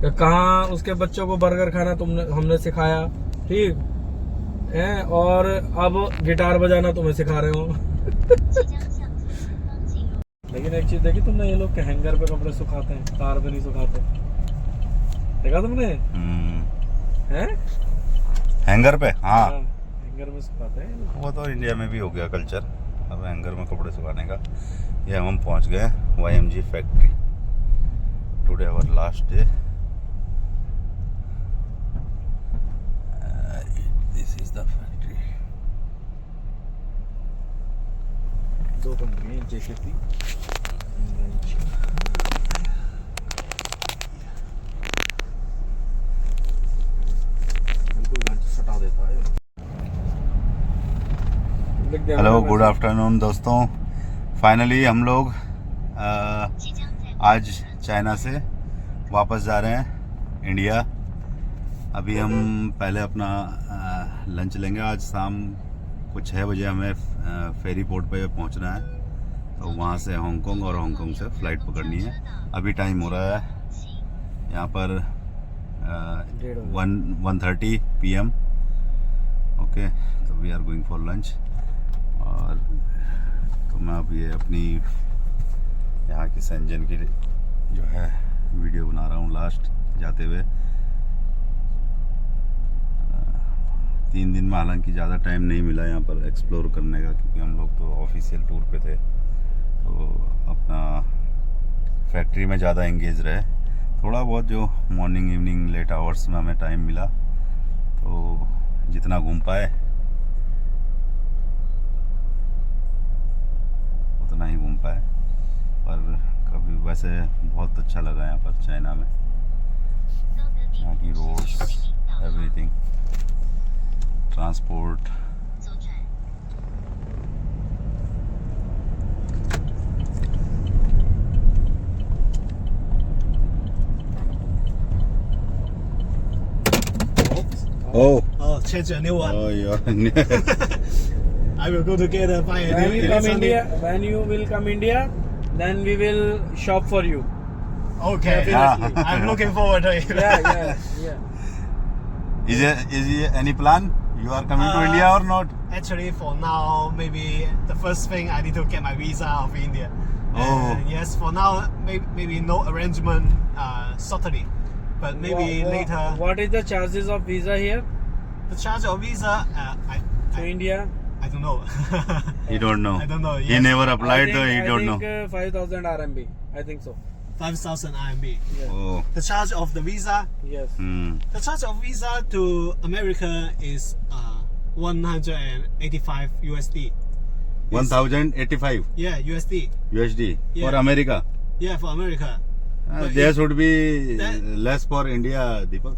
कहाँ उसके बच्चों को बर्गर खाना हमने सिखाया, ठीक है, और अब गिटार बजाना तुम्हें सिखा रहे हो। लेकिन एक चीज देखी तुमने, ये लोग के हैंगर पे कपड़े सुखाते हैं, तार पे नहीं सुखाते, देखा तुमने? हैं? हैंगर पे, हाँ हैंगर में सुखाते हैं। वो तो इंडिया में भी हो गया कल्चर, अब हैंगर में कपड़े सुखाने का। ये हम पहुंच गए YMG factory. Today our last day. This is the factory. दो कंपनी है, JKP सटा देता है। हेलो, गुड आफ्टरनून दोस्तों। फाइनली हम लोग आज चाइना से वापस जा रहे हैं इंडिया। अभी हम पहले अपना लंच लेंगे। आज शाम को 6 बजे हमें फेरी पोर्ट पे पहुंचना है, तो वहाँ से हांगकांग और हांगकांग से फ़्लाइट पकड़नी है। अभी टाइम हो रहा है यहाँ पर 1:30 PM। ओके, तो we are going for lunch. और तो मैं अब ये अपनी यहाँ की सेंजन की जो है वीडियो बना रहा हूँ लास्ट जाते हुए। 3 दिन में हालांकि ज़्यादा टाइम नहीं मिला यहाँ पर एक्सप्लोर करने का, क्योंकि हम लोग तो ऑफिशियल टूर पे थे, तो अपना फैक्ट्री में ज़्यादा एंगेज रहे। थोड़ा बहुत जो मॉर्निंग इवनिंग लेट आवर्स में हमें टाइम मिला, तो जितना घूम पाए उतना ही घूम पाए। पर कभी वैसे बहुत अच्छा लगा यहाँ पर चाइना में, यहाँ की roads, everything, transport. Oh, change a new one. Oh, yeah. I will go together buy a When new you come something. India, when you will come India, then we will shop for you. Okay, Definitely. I'm looking forward to it. Yeah. Is there any plan? You are coming to India or not? Actually, for now, maybe the first thing I need to get my visa of India. Oh. Yes, for now, maybe no arrangement certainly, but maybe later. What is the charges of visa here The charge of visa, to India? I don't know. He don't know. I don't know. He Yes. never applied, so he I don't know. think 5,000 RMB. I think so. 5,000 RMB. Yeah. Oh. The charge of the visa. Yes. The charge of visa to America is 185 USD. 1,085 Yeah, USD. USD Yeah. for America. Yeah, for America. But There if should be that- less for India, Deepak.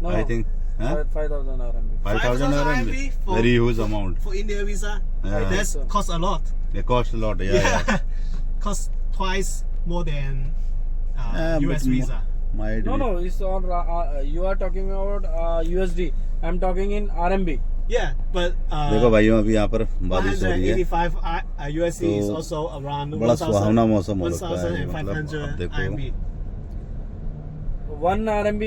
No. I think. Huh? 5,000 RMB. 5,000 RMB RMB. for- Very huge amount. For India visa, Yeah. that's cost a lot. It costs a lot. Yeah. Cost twice more than Yeah, US but visa. Might No, be. no. It's on. You are talking about USD. I'm talking in RMB. Yeah, but देखो भाइयों, अभी यहाँ पर बारिश हो रही है, 185 USD is तो also around बड़ा 1,000 सुहावना मौसम हो रखा है। 1,500 अब देखो RMB. 1 RMB.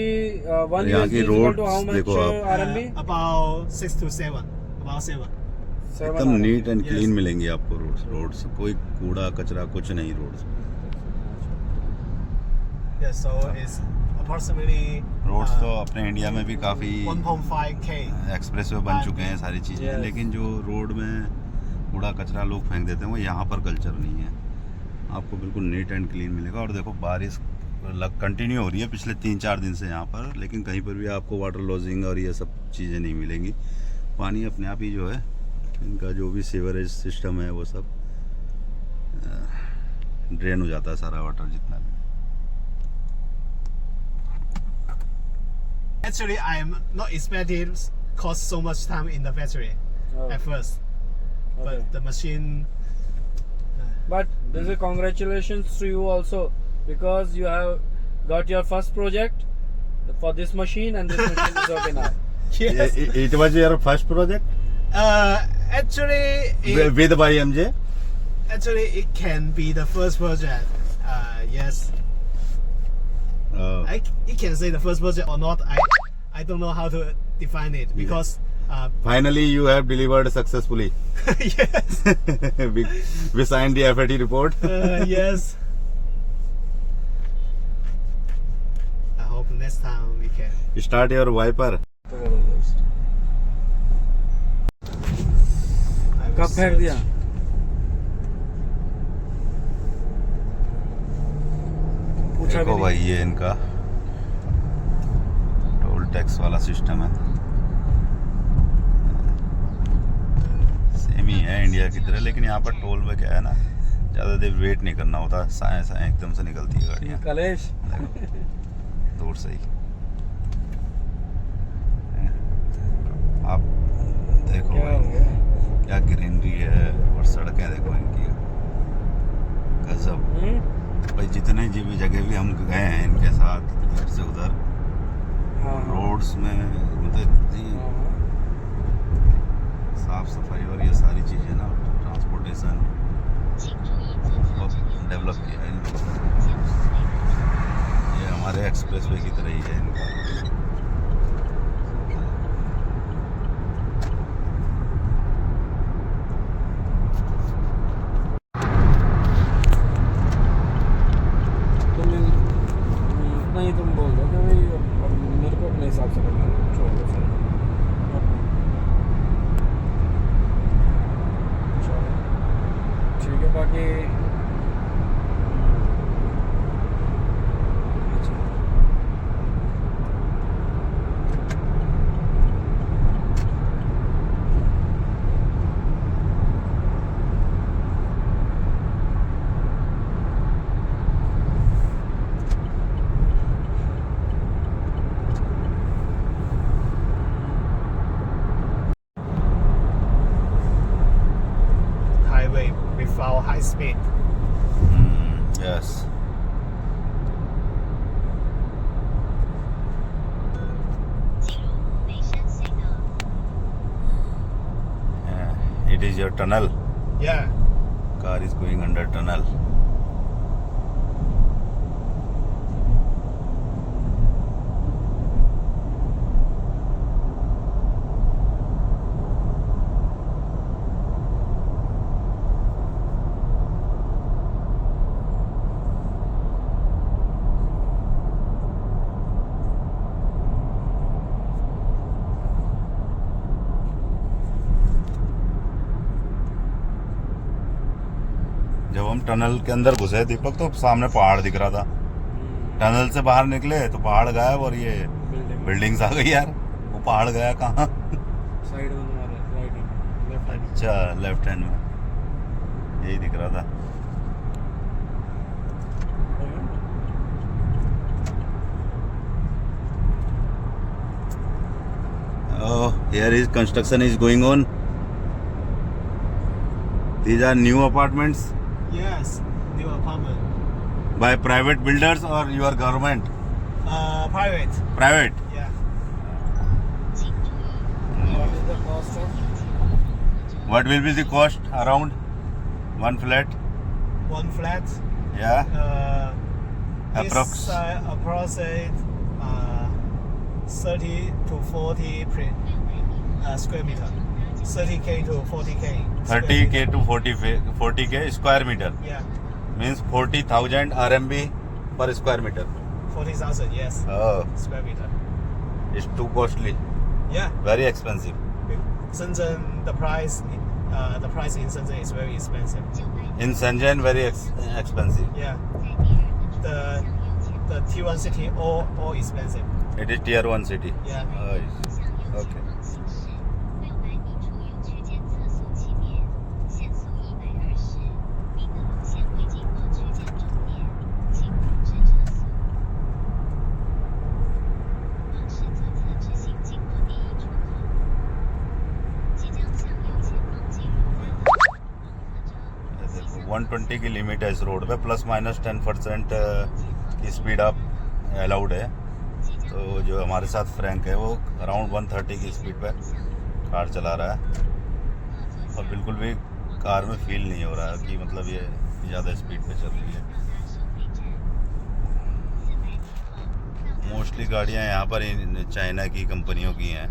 1 यहाँ USD की is equal to roads how much देखो आप। RMB? About 6 to 7. About 7. 7 एकदम RMB. Neat and Yes. Clean मिलेंगी आपको रोड्स। कोई कूड़ा कचरा कुछ नहीं roads. Yeah, so it's approximately roads तो अपने इंडिया में भी काफ़ी 1.5K. एक्सप्रेसवे बन चुके हैं, सारी चीज़ें, Yes. लेकिन जो रोड में कूड़ा कचरा लोग फेंक देते हैं वो यहाँ पर कल्चर नहीं है। आपको बिल्कुल नीट एंड क्लीन मिलेगा। और देखो बारिश कंटिन्यू हो रही है पिछले 3-4 दिन से यहाँ पर, लेकिन कहीं पर भी आपको वाटर लॉजिंग और ये सब चीज़ें नहीं मिलेंगी। पानी अपने आप ही जो है, इनका जो भी सीवरेज सिस्टम है वो सब ड्रेन हो जाता है, सारा वाटर जितना भी। Actually, I'm not expecting cost so much time in the factory Oh, at first, okay. but the machine. But this is congratulations to you also, because you have got your first project for this machine, and this machine is okay now. Yes. It was your first project Actually, with YMG? it can be the first project. Yes. You can say the first project or not. I don't know how to define it because Finally, you have delivered successfully. yes, We signed the FAT report. yes. I hope next time we can. Start your wiper. I will कब फेंक search. दिया? पूछा भी देखो नहीं। भाई ये इनका टोल टैक्स वाला सिस्टम है, सेम ही है इंडिया की तरह, लेकिन यहाँ पर टोल में क्या है ना, ज़्यादा देर वेट नहीं करना होता, साए साए एकदम से निकलती है गाड़ियाँ कलेश दूर से ही। आप देखो क्या हो भाई गया? क्या ग्रीनरी है और सड़कें देखो इनकी, गजब भाई। जितने भी जगह भी हम गए हैं इनके साथ इधर से उधर, हाँ, हाँ, रोड्स में मतलब इतनी हाँ, साफ सफाई और ये सारी चीज़ें ना, ट्रांसपोर्टेशन बहुत डेवलप किया है इन लोगों ने। ये हमारे एक्सप्रेस वे की तरह ही है इनका। इतना ही तुम बोल दो कि भाई अब मेरे को अपने हिसाब से करना है, छोड़ दो सर। चलो ठीक है, बाकी अच्छा। Highway without high speed. Yes, it is your tunnel, Yeah. Car is going under tunnel. जब हम टनल के अंदर घुसे दीपक तो सामने पहाड़ दिख रहा था, टनल से बाहर निकले तो पहाड़ गायब और ये बिल्डिंग बिल्डिंग्स आ गई यार। वो पहाड़ गया कहाँ? साइड में तुम्हारे राइट हैंड लेफ्ट हैंड। अच्छा, लेफ्ट हैंड में यही दिख रहा था। Oh, here is construction is going on. These are new apartments Yes. New apartment. by private builders or your government? Private. Private. Yeah. What is the cost of? What will be the cost around one flat? One flat. Yeah, Approx. approx. Approximate 30 to 40 square meter. 30k to 40k. square 30k meter. to 40k square meter Yeah. means 40,000 RMB per square meter. 40,000. Yes. Oh, Square meter. it's too costly, Yeah. very expensive. Shenzhen, the price in Shenzhen is very expensive. In Shenzhen, very expensive. Yeah. The T1 city all expensive. It is tier 1 city. Yeah. Oh, okay. देखो 120 की limit है इस road पे, plus minus 10% की speed up allowed है। तो जो हमारे साथ फ्रैंक है वो अराउंड 130 की स्पीड पे कार चला रहा है और बिल्कुल भी कार में फील नहीं हो रहा है कि मतलब ये ज़्यादा स्पीड पे चल रही है। मोस्टली गाड़ियाँ यहाँ पर चाइना की कंपनियों की हैं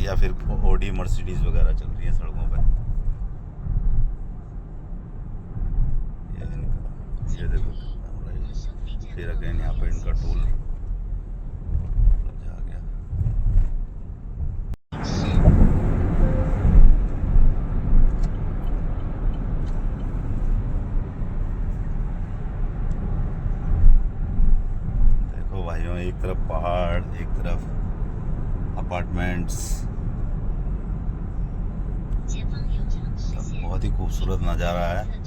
या फिर ऑडी मर्सिडीज वगैरह चल रही हैं सड़कों पे। ये देखो फिर अगेन यहाँ पे इनका टोल आ गया। देखो भाइयों, एक तरफ पहाड़, एक तरफ अपार्टमेंट्स, बहुत ही खूबसूरत नज़ारा है।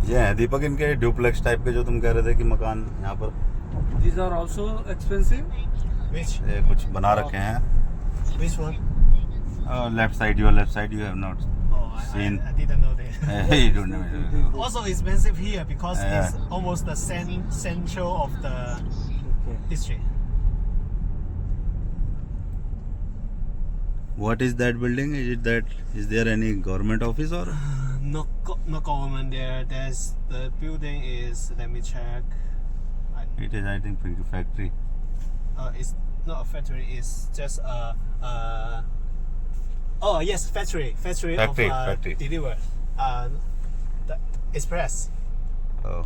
ये है दीपक इनके ड्यूप्लेक्स टाइप के जो तुम कह रहे थे कि मकान यहाँ पर These are also expensive. Which ये कुछ बना रखे हैं। which one? Left side, your left side, you have not Oh, Seen. I didn't know that. you don't know. Also expensive here because Yeah. it's almost the central of the Okay. district. What is that building? Is there any government office or? No government there. There's the building is, let me check. It is, I think, factory. It's not a factory. It's just oh yes, factory Factory, of factory. deliver the express. Oh.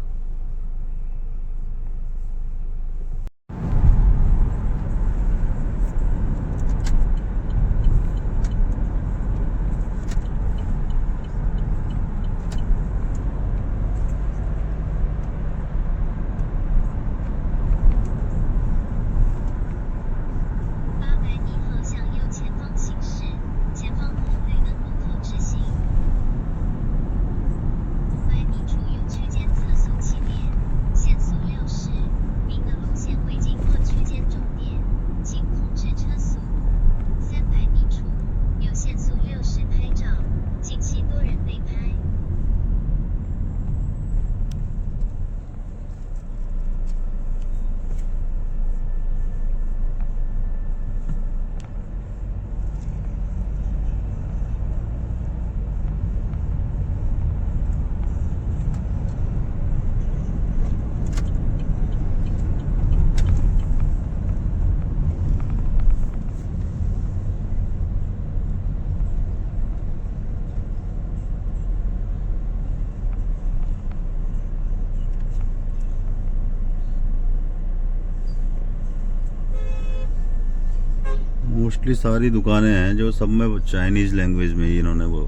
Mostly सारी दुकानें हैं जो सब में Chinese language में ही इन्होंने वो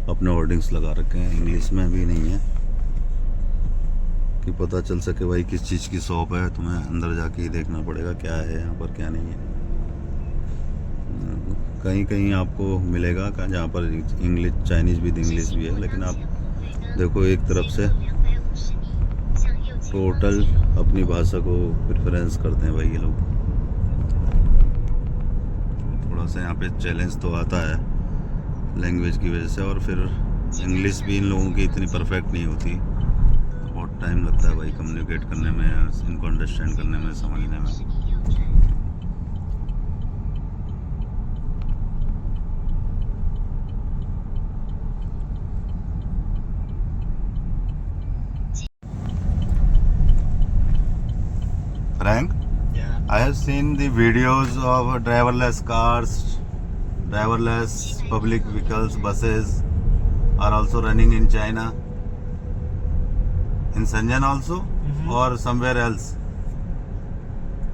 अपने होर्डिंग्स लगा रखे हैं, इंग्लिश में भी नहीं है कि पता चल सके भाई किस चीज़ की शॉप है। तुम्हें अंदर जाके ही देखना पड़ेगा क्या है यहाँ पर क्या नहीं है। कहीं कहीं आपको मिलेगा जहाँ पर इंग्लिश चाइनीज़ भी इंग्लिश भी है, लेकिन आप देखो एक तरफ से टोटल अपनी भाषा को प्रेफरेंस करते हैं भाई ये लोग। थोड़ा सा यहाँ पे चैलेंज तो आता है लैंग्वेज की वजह से, और फिर इंग्लिश भी इन लोगों की इतनी परफेक्ट नहीं होती, बहुत टाइम लगता है भाई कम्युनिकेट करने में, इनको अंडरस्टैंड करने में, समझने में। Frank, Yeah. I have seen the videos of driverless cars, driverless public vehicles, buses are also running in China, in Shenzhen also, Mhm. or somewhere else.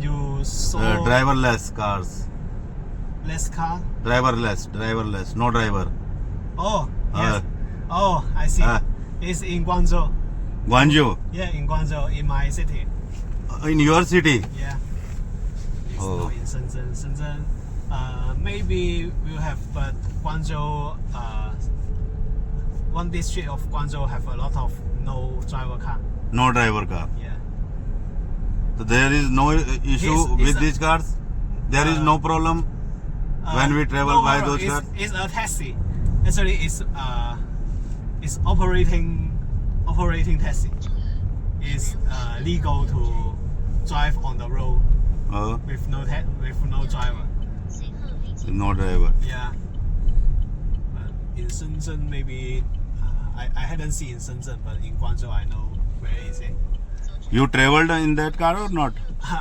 You saw Driverless cars, less car. driverless, no driver. Oh yes. Oh, I see. Ah. It's in Guangzhou. Guangzhou, Yeah, in Guangzhou, in my city. in your city. Yeah. It's Oh. not in Shenzhen. Shenzhen, maybe we'll have, but Guangzhou, one district of Guangzhou have a lot of no driver car. No driver car. Yeah. So there is no issue It's with a- these cars. There is no problem when we travel no by problem. those cars. It's a taxi. Actually, it's operating taxi. It's legal to drive on the road with no driver. No driver. Yeah. But in Shenzhen, maybe I hadn't seen in Shenzhen, but in Guangzhou, I know where is it. You traveled in that car or not?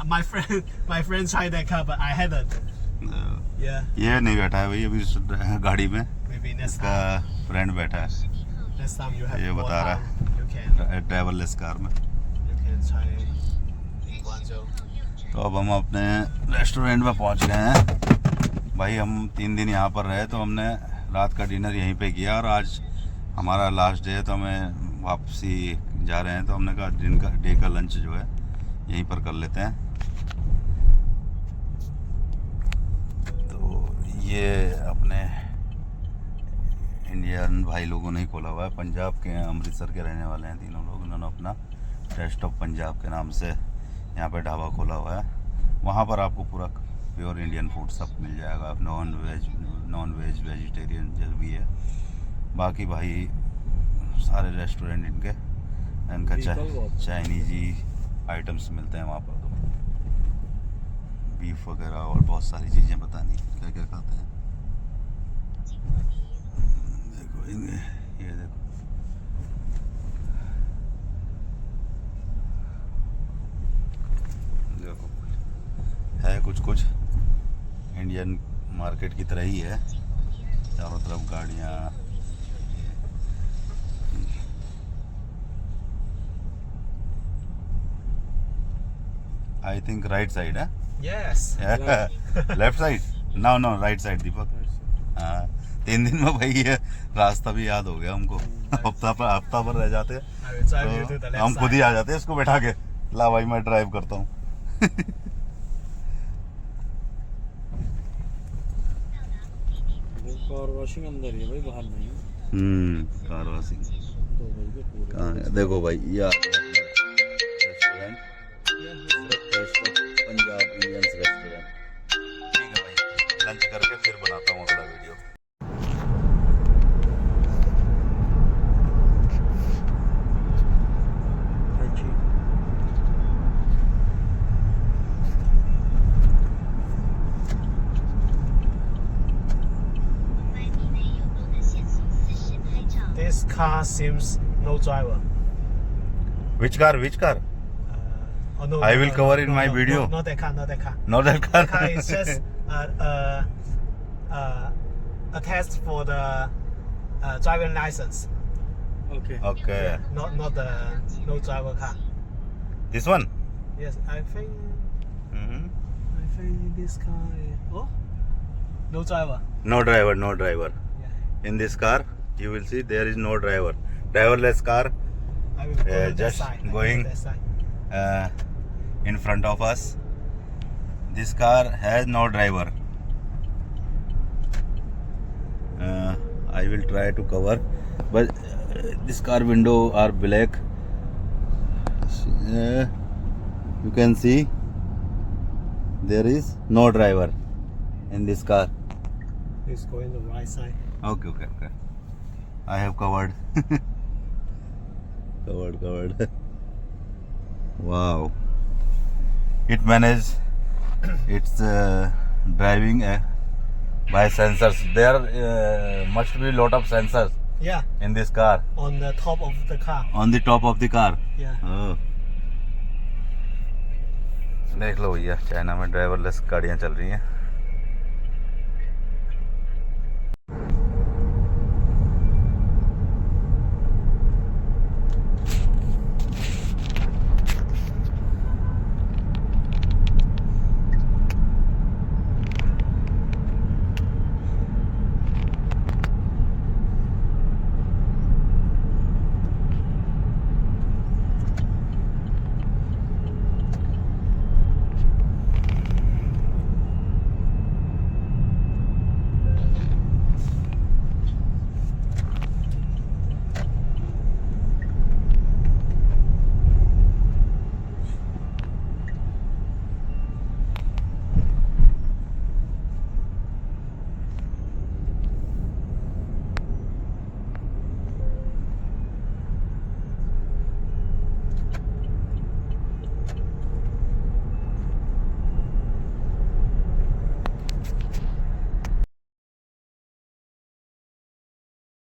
My friend tried that car, but I hadn't. Yeah. ये नहीं बैठा है भाई अभी इस गाड़ी में. Maybe next इसका time. फ्रेंड बैठा है Next time you have ये more बता रहा time, you can driverless car में. try in Guangzhou. तो अब हम अपने रेस्टोरेंट में पहुंच गए हैं भाई. हम 3 दिन यहाँ पर रहे तो हमने रात का डिनर यहीं पे किया और आज हमारा लास्ट डे है तो हमें वापसी जा रहे हैं. तो हमने कहा दिन का डे का लंच जो है यहीं पर कर लेते हैं. तो ये अपने इंडियन भाई लोगों ने ही खोला हुआ है. पंजाब के हैं, अमृतसर के रहने वाले हैं तीनों लोग. इन्होंने अपना टेस्ट ऑफ पंजाब के नाम से यहाँ पे ढाबा खोला हुआ है. वहाँ पर आपको पूरा प्योर इंडियन फूड सब मिल जाएगा. नॉन वेज वेजिटेरियन जो भी है. बाकी भाई सारे रेस्टोरेंट इनका चाइनीज़ी आइटम्स मिलते हैं वहाँ पर. तो बीफ वगैरह और बहुत सारी चीज़ें पता नहीं क्या क्या खाते हैं. देखो ये देखो है कुछ इंडियन मार्केट की तरह ही है. चारों तरफ गाड़ियाँ. आई थिंक राइट साइड है. Yes. Left side. No right side Deepak. हाँ 3 दिन में भाई ये रास्ता भी याद हो गया हमको. हफ्ता पर रह जाते I will drive you to the तो left हम खुद ही side. आ जाते हैं इसको बैठा के. ला भाई मैं ड्राइव करता हूँ. कार वॉशिंग अंदर ही है भाई, बाहर नहीं है. कार वॉशिंग 2 बज के पूरे. कहाँ है? देखो भाई ये रेस्टोरेंट पंजाब इंडियंस रेस्टोरेंट. ठीक है भाई लंच करके फिर बनाता हूँ अगला वीडियो. अच्छी. This car seems no driver. Which car? Oh, no, I will cover in my video. Not that car. Not that The car car. is just a test for the driving license. Okay. Okay. Not the no driver car. This one. Yes, I think Mm-hmm. this car is no driver. No driver. Yeah. In this car, you will see there is no driver. Driverless car I will go to that just side. I will go going to that side. in front of us. This car has no driver. I will try to cover, but this car window are black. You can see there is no driver in this car. It's going the right side. Okay. I have covered. covered. Wow. It manages its driving by sensors. There must be lot of sensors Yeah, in this car. on the top of the car. On the top of the car. Yeah. Oh. देख लो भैया China में driverless गाड़ियाँ चल रही हैं.